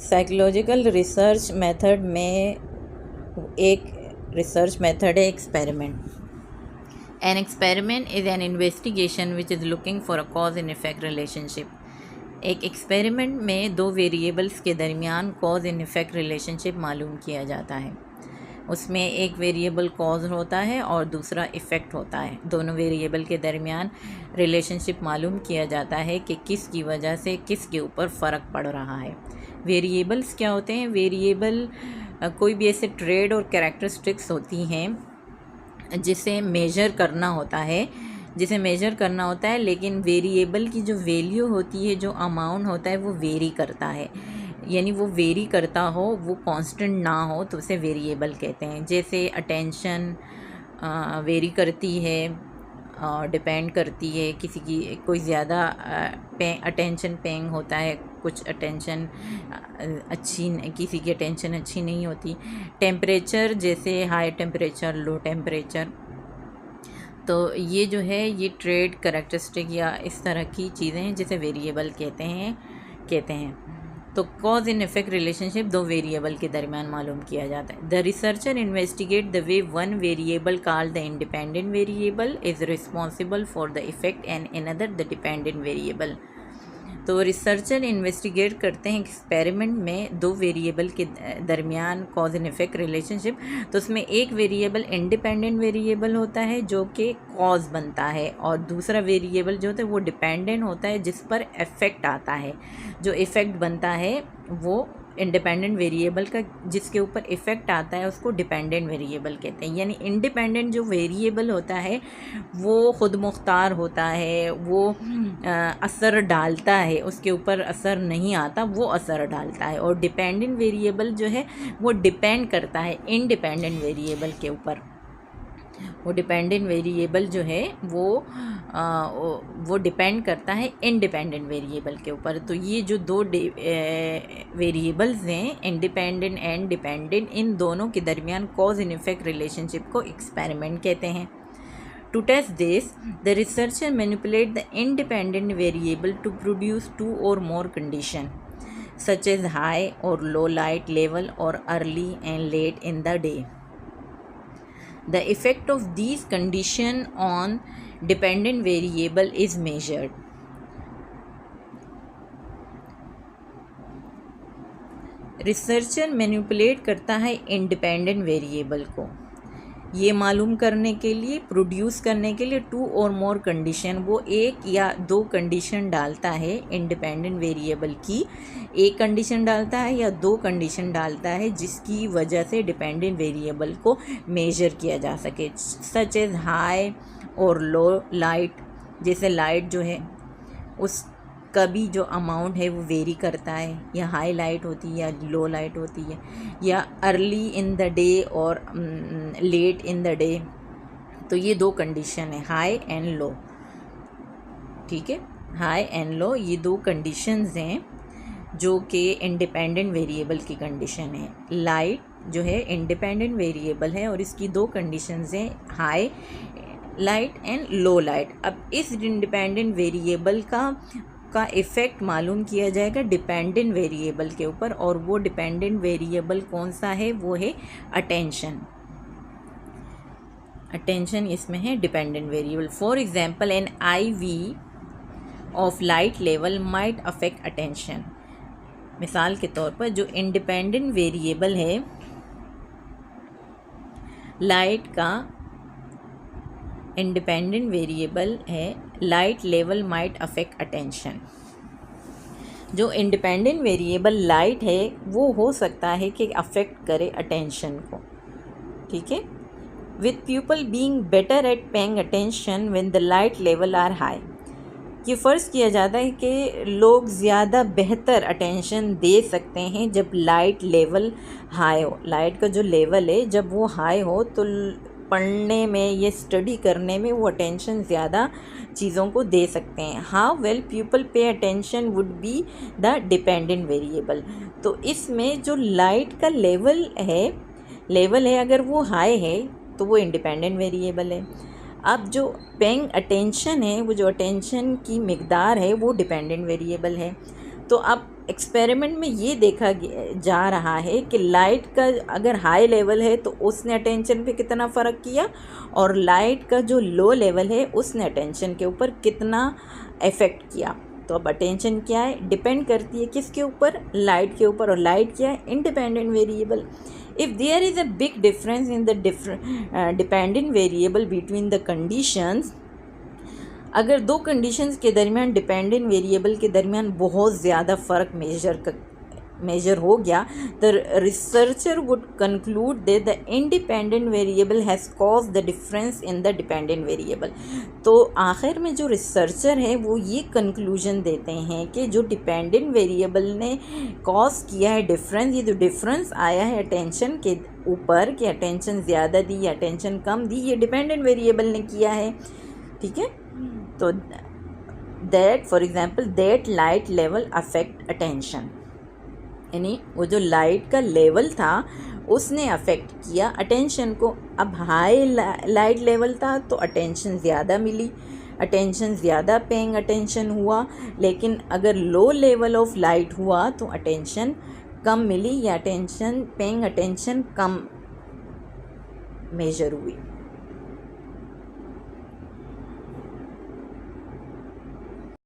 Psychological research method में एक research method है experiment. An experiment is an investigation which is looking for a cause in effect relationship. एक experiment में दो variables के दरमियान कॉज इन इफेक्ट रिलेशनशिप मालूम किया जाता है। उसमें एक वेरिएबल कॉज होता है और दूसरा इफ़ेक्ट होता है। दोनों वेरिएबल के दरमियान रिलेशनशिप मालूम किया जाता है कि किस की वजह से किस के ऊपर फ़र्क पड़ रहा है। वेरिएबल्स क्या होते हैं? वेरिएबल कोई भी ऐसे ट्रेड और कैरेक्टरिस्टिक्स होती हैं जिसे मेजर करना होता है, लेकिन वेरिएबल की जो वैल्यू होती है, जो अमाउंट होता है, वो वेरी करता है। यानी वो वेरी करता हो, वो कांस्टेंट ना हो, तो उसे वेरिएबल कहते हैं। जैसे अटेंशन वेरी करती है और डिपेंड करती है। किसी की कोई ज़्यादा अटेंशन पेंग होता है, कुछ अटेंशन किसी की अटेंशन अच्छी नहीं होती। टेम्परेचर, जैसे हाई टेम्परेचर, लो टेम्परेचर। तो ये जो है ये ट्रेड कैरेक्टरिस्टिक या इस तरह की चीज़ें हैं जिसे वेरिएबल कहते हैं। तो कॉज इन इफेक्ट रिलेशनशिप दो वेरिएबल के दरमियान मालूम किया जाता है। The researcher investigate the way one variable called the independent variable is responsible for the effect and another the dependent variable. तो रिसर्चर इन्वेस्टिगेट करते हैं एक्सपेरिमेंट में दो वेरिएबल के दरमियान कॉज एंड इफेक्ट रिलेशनशिप। तो उसमें एक वेरिएबल इंडिपेंडेंट वेरिएबल होता है जो कि कॉज बनता है, और दूसरा वेरिएबल जो होता है वो डिपेंडेंट होता है जिस पर इफेक्ट आता है। जो इफेक्ट बनता है वो इंडिपेंडेंट वेरिएबल का, जिसके ऊपर इफ़ेक्ट आता है, उसको डिपेंडेंट वेरिएबल कहते हैं। यानी इंडिपेंडेंट जो वेरिएबल होता है वो ख़ुद मुख्तार होता है, वो असर डालता है, उसके ऊपर असर नहीं आता, वो असर डालता है। और डिपेंडेंट वेरिएबल जो है वो डिपेंड करता है इंडिपेंडेंट वेरिएबल के ऊपर। वो डिपेंडेंट वेरिएबल जो है वो डिपेंड करता है इंडिपेंडेंट वेरिएबल के ऊपर। तो ये जो दो वेरिएबल्स हैं, इंडिपेंडेंट एंड डिपेंडेंट, इन दोनों के दरमियान कॉज एंड इफेक्ट रिलेशनशिप को एक्सपेरिमेंट कहते हैं। To test this, the researcher manipulate the independent variable to produce two or more conditions, such as high or low light level or early and late in the day. The effect of these conditions on dependent variable is measured. Researcher manipulate करता है independent variable को ये मालूम करने के लिए, produce करने के लिए टू और मोर कंडीशन। वो एक या दो कंडीशन डालता है इंडिपेंडेंट वेरिएबल की, एक कंडीशन डालता है या दो कंडीशन डालता है जिसकी वजह से डिपेंडेंट वेरिएबल को मेजर किया जा सके। सच एज हाई और लो लाइट, जैसे लाइट जो है उसका भी जो अमाउंट है वो वेरी करता है, या हाई लाइट होती है या लो लाइट होती है, या अर्ली इन द डे और लेट इन द डे। तो ये दो कंडीशन है, हाई एंड लो। ठीक है, हाई एंड लो ये दो कंडीशंस हैं जो कि इंडिपेंडेंट वेरिएबल की कंडीशन है। लाइट जो है इंडिपेंडेंट वेरिएबल है और इसकी दो कंडीशंस हैं, high light and low light. अब इस इंडिपेंडेंट वेरिएबल का इफ़ेक्ट मालूम किया जाएगा डिपेंडेंट वेरिएबल के ऊपर, और वो डिपेंडेंट वेरिएबल कौन सा है? वो है अटेंशन। अटेंशन इसमें है dependent variable. For example, an IV of light level might affect attention. मिसाल के तौर पर जो इंडिपेंडेंट वेरिएबल है लाइट का, इंडिपेंडेंट वेरिएबल है light level might affect attention. जो इंडिपेंडेंट वेरिएबल लाइट है वो हो सकता है कि अफेक्ट करे अटेंशन को। ठीक है, with people being better at paying attention when the light level are high. ये फ़र्ज़ किया जाता है कि लोग ज़्यादा बेहतर अटेंशन दे सकते हैं जब लाइट लेवल हाई हो। लाइट का जो लेवल है जब वो हाई हो तो पढ़ने में, ये स्टडी करने में वो अटेंशन ज़्यादा चीज़ों को दे सकते हैं। How well people pay attention would be the dependent variable. तो इसमें जो लाइट का लेवल है अगर वो हाई है तो वो इंडिपेंडेंट वेरिएबल है। अब जो पेइंग अटेंशन है, वो जो अटेंशन की मिकदार है वो डिपेंडेंट वेरिएबल है। तो अब एक्सपेरिमेंट में ये देखा जा रहा है कि लाइट का अगर हाई लेवल है तो उसने अटेंशन पे कितना फ़र्क किया, और लाइट का जो लो लेवल है उसने अटेंशन के ऊपर कितना इफ़ेक्ट किया। तो अब अटेंशन क्या है, डिपेंड करती है किसके ऊपर, लाइट के ऊपर, और लाइट क्या है, independent variable. If there is a big difference in the dependent variable between the conditions, अगर दो कंडीशंस के दरमियान, डिपेंडेंट वेरिएबल के दरमियान बहुत ज़्यादा फ़र्क मेजर हो गया, the researcher would conclude that the independent variable has cause the difference in the dependent variable. तो आखिर में जो रिसर्चर है वो ये कंक्लूजन देते हैं कि जो डिपेंडेंट वेरिएबल ने कॉज किया है डिफरेंस, ये जो डिफरेंस आया है अटेंशन के ऊपर, कि अटेंशन ज़्यादा दी या अटेंशन कम दी, ये डिपेंडेंट वेरिएबल ने किया है। ठीक है, तो that for example that light level affect attention, यानी वो जो लाइट का लेवल था उसने अफेक्ट किया अटेंशन को। अब हाई लाइट लेवल था तो अटेंशन ज़्यादा मिली, अटेंशन ज़्यादा पेइंग अटेंशन हुआ, लेकिन अगर लो लेवल ऑफ लाइट हुआ तो अटेंशन कम मिली या अटेंशन पेइंग अटेंशन कम मेजर हुई।